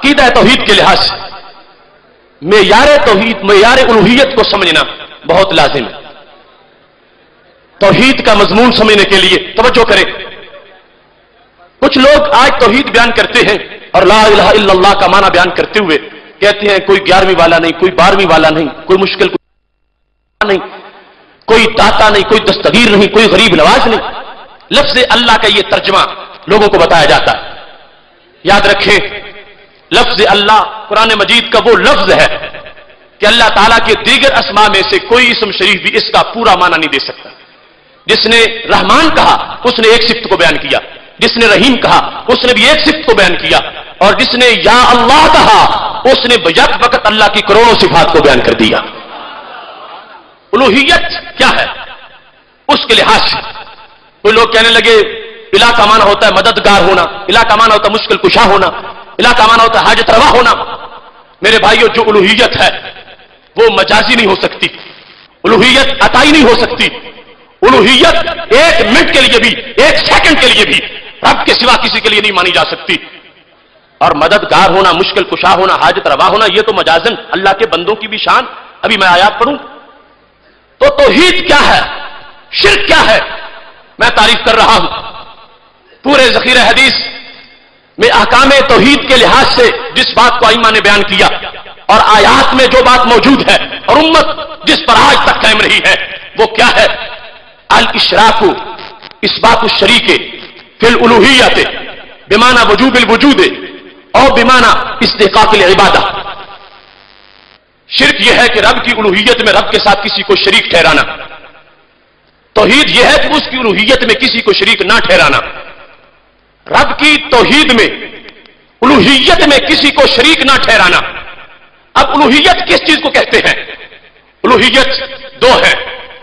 عقیدہ توحید کے لحاظ سے معیار توحید، معیار الوہیت کو سمجھنا بہت لازم ہے۔ توحید کا مضمون سمجھنے کے لیے توجہ کریں۔ کچھ لوگ آج توحید بیان کرتے ہیں اور لا الہ الا اللہ کا معنی بیان کرتے ہوئے کہتے ہیں کوئی 11ویں والا نہیں، کوئی 12ویں والا نہیں، کوئی مشکل نہیں، کوئی داتا نہیں، کوئی دستگیر نہیں، کوئی غریب نواز نہیں۔ لفظ اللہ کا یہ ترجمہ لوگوں کو بتایا جاتا ہے۔ یاد رکھیں، لفظ اللہ قرآن مجید کا وہ لفظ ہے کہ اللہ تعالیٰ کے دیگر اسماء میں سے کوئی اسم شریف بھی اس کا پورا معنی نہیں دے سکتا۔ جس نے رحمان کہا اس نے ایک صفت کو بیان کیا، جس نے رحیم کہا اس نے بھی ایک صفت کو بیان کیا، اور جس نے یا اللہ کہا اس نے بیک وقت اللہ کی کروڑوں صفات کو بیان کر دیا۔ الوہیت کیا ہے اس کے لحاظ سے کوئی لوگ کہنے لگے الہ کا معنی ہوتا ہے مددگار ہونا، الہ کا معنی ہوتا ہے مشکل کشا ہونا، الہ کا معنی ہوتا ہے حاجت روا ہونا۔ میرے بھائیو، جو الوہیت ہے وہ مجازی نہیں ہو سکتی، الوہیت عطائی نہیں ہو سکتی، الوہیت ایک منٹ کے لیے بھی، ایک سیکنڈ کے لیے بھی رب کے سوا کسی کے لیے نہیں مانی جا سکتی۔ اور مددگار ہونا، مشکل کشا ہونا، حاجت روا ہونا، یہ تو مجازن اللہ کے بندوں کی بھی شان۔ ابھی میں آیات پڑھوں تو توحید کیا ہے، شرک کیا ہے، میں تعریف کر رہا ہوں۔ پورے ذخیرہ حدیث میں احکام توحید کے لحاظ سے جس بات کو ائمہ نے بیان کیا اور آیات میں جو بات موجود ہے اور امت جس پر آج تک قائم رہی ہے وہ کیا ہے؟ الاشراک اثبات الشریک فی الالوہیت بمعنی وجوب الوجود اور بمعنی استحقاق العبادہ۔ شرک یہ ہے کہ رب کی الوہیت میں رب کے ساتھ کسی کو شریک ٹھہرانا، توحید یہ ہے کہ اس کی الوہیت میں کسی کو شریک نہ ٹھہرانا۔ رب کی توحید میں الوہیت میں کسی کو شریک نہ ٹھہرانا۔ اب الوہیت کس چیز کو کہتے ہیں؟ الوہیت دو ہے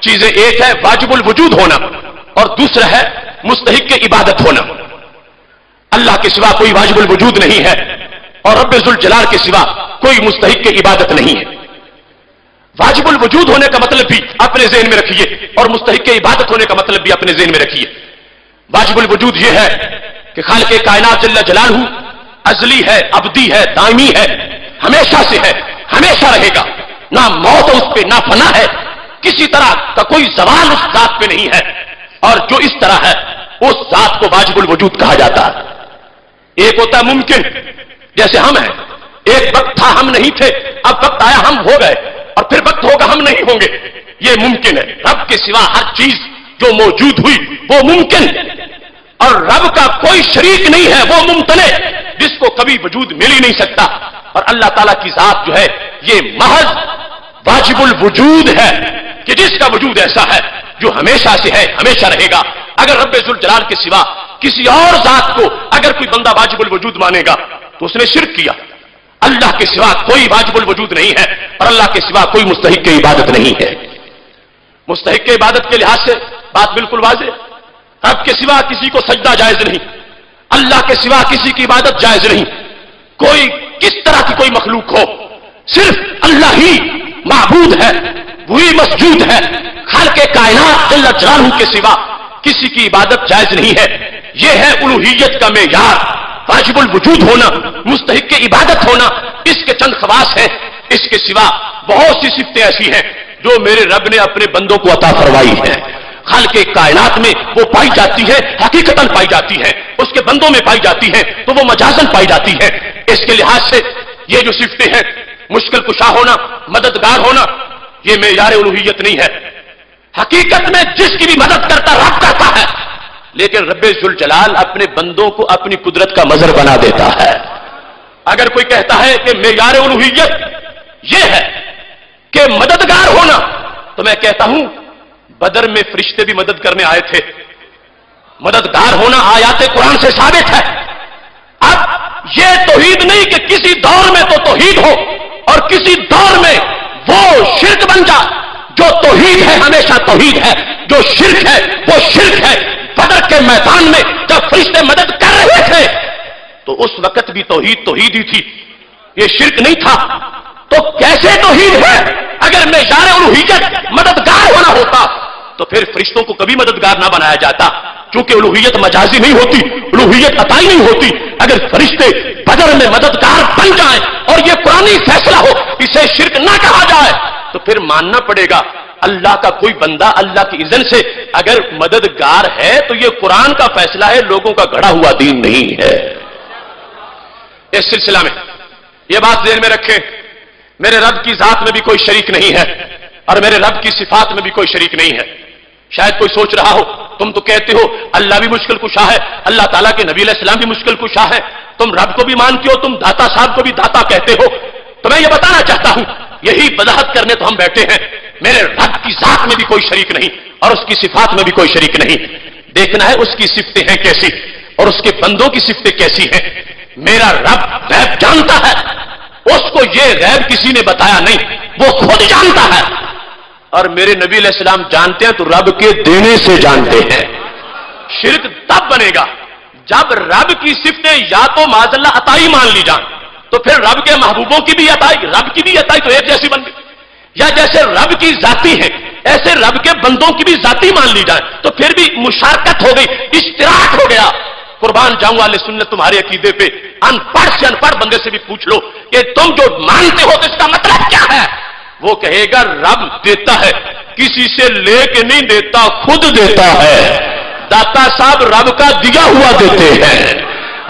چیزیں، ایک ہے واجب الوجود ہونا اور دوسرا ہے مستحق کے عبادت ہونا۔ اللہ کے سوا کوئی واجب الوجود نہیں ہے اور رب ذوالجلال کے سوا کوئی مستحق کی عبادت نہیں ہے۔ واجب الوجود ہونے کا مطلب بھی اپنے ذہن میں رکھیے اور مستحق کی عبادت ہونے کا مطلب بھی اپنے ذہن میں رکھیے۔ واجب الوجود یہ ہے کہ خالق کائنات جل جلالہ ازلی ہے، ابدی ہے، دائمی ہے، ہمیشہ سے ہے، ہمیشہ رہے گا، نہ موت اس پہ نہ فنا ہے، کسی طرح کا کوئی زوال اس ذات پہ نہیں ہے، اور جو اس طرح ہے اس ذات کو واجب الوجود کہا جاتا ہے۔ ایک ہوتا ہے ممکن، جیسے ہم ہیں، ایک وقت تھا ہم نہیں تھے، اب وقت آیا ہم ہو گئے، اور پھر وقت ہوگا ہم نہیں ہوں گے، یہ ممکن ہے۔ رب کے سوا ہر چیز جو موجود ہوئی وہ ممکن، اور رب کا کوئی شریک نہیں ہے، وہ ممتنع جس کو کبھی وجود مل ہی نہیں سکتا۔ اور اللہ تعالیٰ کی ذات جو ہے یہ محض واجب الوجود ہے کہ جس کا وجود ایسا ہے جو ہمیشہ سے ہے، ہمیشہ رہے گا۔ اگر رب ذوالجلال کے سوا کسی اور ذات کو اگر کوئی بندہ واجب الوجود مانے گا تو اس نے شرک کیا۔ اللہ کے سوا کوئی واجب الوجود نہیں ہے اور اللہ کے سوا کوئی مستحق کی عبادت نہیں ہے۔ مستحق کی عبادت کے لحاظ سے بات بالکل واضح ہے، رب کے سوا کسی کو سجدہ جائز نہیں، اللہ کے سوا کسی کی عبادت جائز نہیں۔ کوئی کس طرح کی کوئی مخلوق ہو، صرف اللہ ہی معبود ہے، وہی مسجود ہے۔ خالق کائنات جل جلالہ کے سوا کسی کی عبادت جائز نہیں ہے۔ یہ ہے الوہیت کا معیار، واجب الوجود ہونا، مستحق کی عبادت ہونا۔ اس کے چند خواص ہیں، اس کے سوا بہت سی صفتیں ایسی ہیں جو میرے رب نے اپنے بندوں کو عطا فرمائی ہیں۔ خالق کائنات میں وہ پائی جاتی ہے، حقیقتاً پائی جاتی ہے، اس کے بندوں میں پائی جاتی ہے تو وہ مجازن پائی جاتی ہے۔ اس کے لحاظ سے یہ جو صفتیں ہیں، مشکل کشا ہونا، مددگار ہونا، یہ معیار الوہیت نہیں ہے۔ حقیقت میں جس کی بھی مدد کرتا رب کرتا ہے، لیکن رب ذوالجلال اپنے بندوں کو اپنی قدرت کا مظہر بنا دیتا ہے۔ اگر کوئی کہتا ہے کہ معیار الوہیت یہ ہے کہ مددگار ہونا، تو میں کہتا ہوں بدر میں فرشتے بھی مدد کرنے آئے تھے۔ مددگار ہونا آیات قرآن سے ثابت ہے۔ اب یہ توحید نہیں کہ کسی دور میں تو توحید ہو اور کسی دور میں وہ شرک بن جائے۔ جو توحید ہے ہمیشہ توحید ہے، جو شرک ہے وہ شرک ہے۔ بدر کے میدان میں جب فرشتے مدد کر رہے تھے تو اس وقت بھی توحید توحید ہی تھی، یہ شرک نہیں تھا۔ تو کیسے توحید ہے؟ اگر معیار الوہیت مددگار ہونا ہوتا تو پھر فرشتوں کو کبھی مددگار نہ بنایا جاتا۔ چونکہ الوہیت مجازی نہیں ہوتی، الوہیت عطائی نہیں ہوتی. اگر فرشتے بدر میں مددگار بن جائیں اور یہ قرآنی فیصلہ ہو اسے شرک نہ کہا جائے تو پھر ماننا پڑے گا اللہ کا کوئی بندہ اللہ کی اذن سے اگر مددگار ہے تو یہ قرآن کا فیصلہ ہے، لوگوں کا گھڑا ہوا دین نہیں ہے. اس سلسلہ میں یہ بات ذہن میں رکھیں، میرے رب کی ذات میں بھی کوئی شریک نہیں ہے اور میرے رب کی صفات میں بھی کوئی شریک نہیں ہے. شاید کوئی سوچ رہا ہو تم تو کہتے ہو اللہ بھی مشکل کشا ہے، اللہ تعالیٰ کے نبی علیہ السلام بھی مشکل کشا ہے، تم رب کو بھی مانتے ہو، تم داتا صاحب کو بھی داتا کہتے ہو. تو میں یہ بتانا چاہتا ہوں، یہی وضاحت کرنے تو ہم بیٹھے ہیں، میرے رب کی ذات میں بھی کوئی شریک نہیں اور اس کی صفات میں بھی کوئی شریک نہیں. دیکھنا ہے اس کی صفتیں ہیں کیسی اور اس کے بندوں کی صفتیں کیسی ہیں. میرا رب غیب جانتا ہے، اس کو یہ غیب کسی نے بتایا نہیں، وہ خود جانتا ہے. اور میرے نبی علیہ السلام جانتے ہیں تو رب کے دینے سے جانتے ہیں. شرک تب بنے گا جب رب کی صفتیں یا تو معاذ اللہ عطائی مان لی جائیں تو پھر رب کے محبوبوں کی بھی عطائی، رب کی بھی عطائی تو ایک جیسی بن گئی، یا جیسے رب کی ذاتی ہے ایسے رب کے بندوں کی بھی ذاتی مان لی جائے تو پھر بھی مشارکت ہو گئی، اشتراک ہو گیا. قربان جاؤں والے سنت تمہارے عقیدے پہ ان پڑھ سے ان پڑھ بندے سے بھی پوچھ لو کہ تم جو مانتے ہو تو اس کا مطلب کیا ہے. وہ کہے گا رب دیتا ہے، کسی سے لے کے نہیں دیتا، خود دیتا ہے. داتا صاحب رب کا دیا ہوا دیتے ہیں،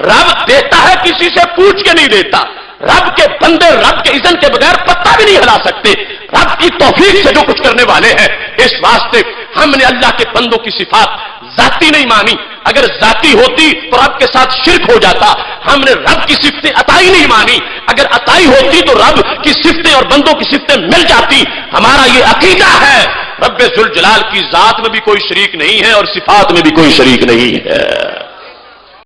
رب دیتا ہے کسی سے پوچھ کے نہیں دیتا. رب کے بندے رب کے اذن کے بغیر پتہ بھی نہیں ہلا سکتے، رب کی توفیق سے جو کچھ کرنے والے ہیں. اس واسطے ہم نے اللہ کے بندوں کی صفات ذاتی نہیں مانی، اگر ذاتی ہوتی تو رب کے ساتھ شرک ہو جاتا. ہم نے رب کی صفتیں عطائی نہیں مانی، اگر عطائی ہوتی تو رب کی صفتیں اور بندوں کی صفتیں مل جاتی. ہمارا یہ عقیدہ ہے رب ذوالجلال کی ذات میں بھی کوئی شریک نہیں ہے اور صفات میں بھی کوئی شریک نہیں ہے.